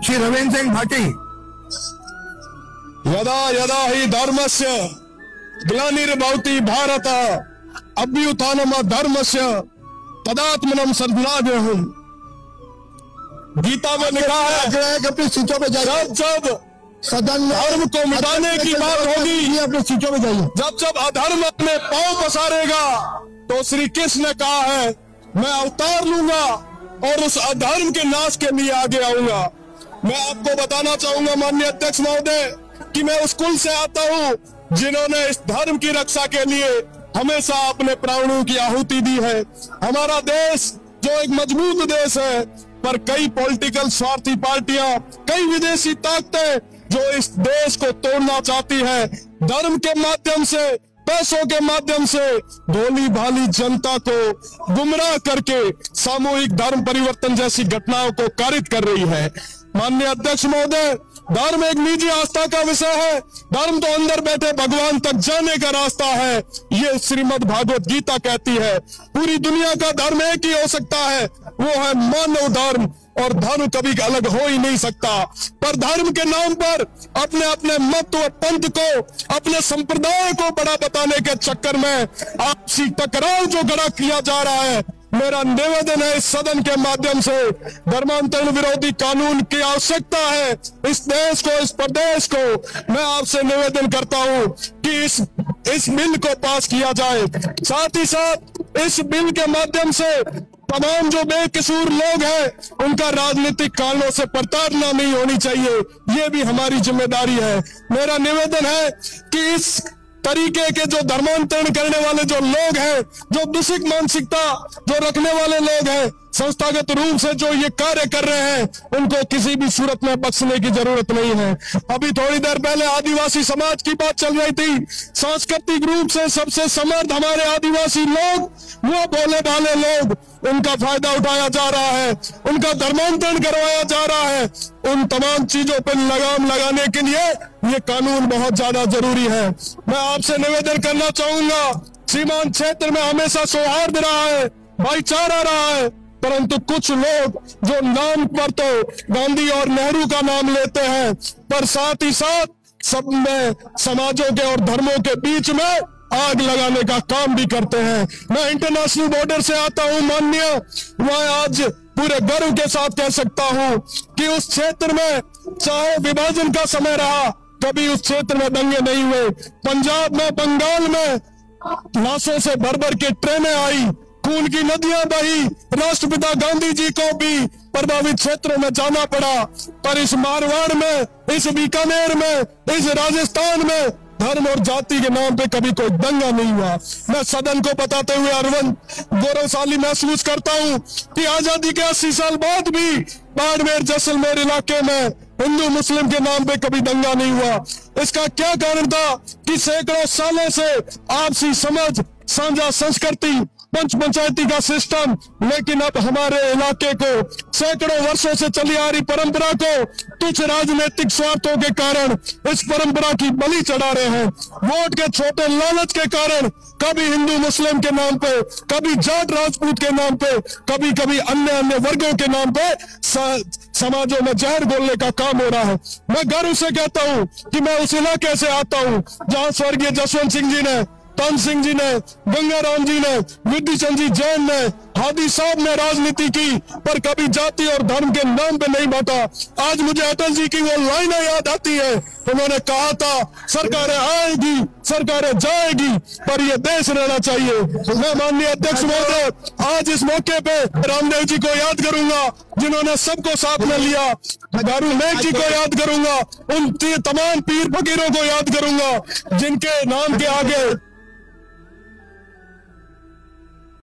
श्री रविन्द्र सिंह भाटी। यदा यदा हि धर्मस्य ग्लानिर्भवति भारत अभ्युत्थानम् धर्मस्य तदात्मनं सृजनाम्यहम्। गीता में लिखा है कि अपनी सीटों पे जाइए। जब सदन धर्म को मिटाने की बात होगी, अपनी सीटों पे जाइए। जब अधर्म अपने पांव पसारेगा तो श्री कृष्ण ने कहा है मैं अवतार लूंगा और उस अधर्म के नाश के लिए आगे आऊंगा। मैं आपको बताना चाहूंगा माननीय अध्यक्ष महोदय कि मैं उस कुल से आता हूं जिन्होंने इस धर्म की रक्षा के लिए हमेशा अपने प्राणों की आहुति दी है। हमारा देश जो एक मजबूत देश है, पर कई पॉलिटिकल स्वार्थी पार्टियां, कई विदेशी ताकतें जो इस देश को तोड़ना चाहती है, धर्म के माध्यम से, पैसों के माध्यम से भोली भाली जनता को गुमराह करके सामूहिक धर्म परिवर्तन जैसी घटनाओं को कारित कर रही है। माननीय अध्यक्ष महोदय, धर्म एक निजी आस्था का विषय है। धर्म तो अंदर बैठे भगवान तक जाने का रास्ता है, ये श्रीमद् भागवत गीता कहती है। पूरी दुनिया का धर्म एक ही हो सकता है, वो है मानव धर्म, और धर्म कभी अलग हो ही नहीं सकता। पर धर्म के नाम पर अपने अपने मत और पंथ को, अपने संप्रदाय को बड़ा बताने के चक्कर में आपसी टकराव जो खड़ा किया जा रहा है, मेरा निवेदन है इस सदन के माध्यम से धर्मांतरण विरोधी कानून की आवश्यकता है। इस देश को, इस प्रदेश को मैं आपसे निवेदन करता हूं कि इस बिल को पास किया जाए। साथ ही साथ इस बिल के माध्यम से तमाम जो बेकसूर लोग हैं उनका राजनीतिक कारणों से प्रताड़ना नहीं होनी चाहिए, ये भी हमारी जिम्मेदारी है। मेरा निवेदन है कि इस तरीके के जो धर्मांतरण करने वाले जो लोग हैं, जो दूषित मानसिकता जो रखने वाले लोग हैं, संस्थागत रूप से जो ये कार्य कर रहे हैं, उनको किसी भी सूरत में बख्शने की जरूरत नहीं है। अभी थोड़ी देर पहले आदिवासी समाज की बात चल रही थी। सांस्कृतिक रूप से सबसे समर्थ हमारे आदिवासी लोग, वो भोले भाले लोग, उनका फायदा उठाया जा रहा है, उनका धर्मांतरण करवाया जा रहा है। उन तमाम चीजों पर लगाम लगाने के लिए ये कानून बहुत ज्यादा जरूरी है। मैं आपसे निवेदन करना चाहूंगा, सीमांत क्षेत्र में हमेशा सौहार्द रहा है, भाईचारा रहा है, परंतु कुछ लोग जो नाम पर तो गांधी और नेहरू का नाम लेते हैं, पर साथ ही साथ सब में समाजों के और धर्मों के बीच में आग लगाने का काम भी करते हैं। मैं इंटरनेशनल बॉर्डर से आता हूं माननीय, मैं आज पूरे गर्व के साथ कह सकता हूं कि उस क्षेत्र में चाहे विभाजन का समय रहा, कभी उस क्षेत्र में दंगे नहीं हुए। पंजाब में, बंगाल में लाशों से भर भर के ट्रेनें आई, खून की नदियां बही, राष्ट्रपिता गांधी जी को भी प्रभावित क्षेत्रों में जाना पड़ा। पर इस मारवाड़ में, इस बीकानेर में, इस राजस्थान में धर्म और जाति के नाम पे कभी कोई दंगा नहीं हुआ। मैं सदन को बताते हुए गौरवशाली महसूस करता हूं कि आजादी के 80 साल बाद भी बाड़मेर, जैसलमेर इलाके में हिंदू मुस्लिम के नाम पे कभी दंगा नहीं हुआ। इसका क्या कारण था कि सैकड़ों सालों से आपसी समझ, साझा संस्कृति, पंचायती का सिस्टम, लेकिन अब हमारे इलाके को सैकड़ों वर्षों से चली आ रही परंपरा को तुच्छ राजनीतिक स्वार्थों के कारण इस परंपरा की बलि चढ़ा रहे हैं। वोट के छोटे लालच के कारण कभी हिंदू मुस्लिम के नाम पे, कभी जाट राजपूत के नाम पे, कभी कभी अन्य वर्गों के नाम पे समाजों में जहर घोलने का काम हो रहा है। मैं गर्व से कहता हूं कि मैं उस इलाके से आता हूं जहां स्वर्गीय जसवंत सिंह जी ने, तन सिंह जी ने, गंगाराम जी ने, विधि चंद जी जैन ने, हादी साहब ने राजनीति की, पर कभी जाति और धर्म के नाम पे नहीं बांटा। आज मुझे अटल जी की वो लाइनें याद आती है, उन्होंने कहा था सरकारें आएगी, सरकारें जाएगी, पर ये देश रहना चाहिए। मैं माननीय अध्यक्ष महोदय आज इस मौके पे रामदेव जी को याद करूंगा जिन्होंने सबको साथ में लिया, दारू नेक जी को याद करूंगा, उन तमाम पीर फकीरों को याद करूंगा जिनके नाम के आगे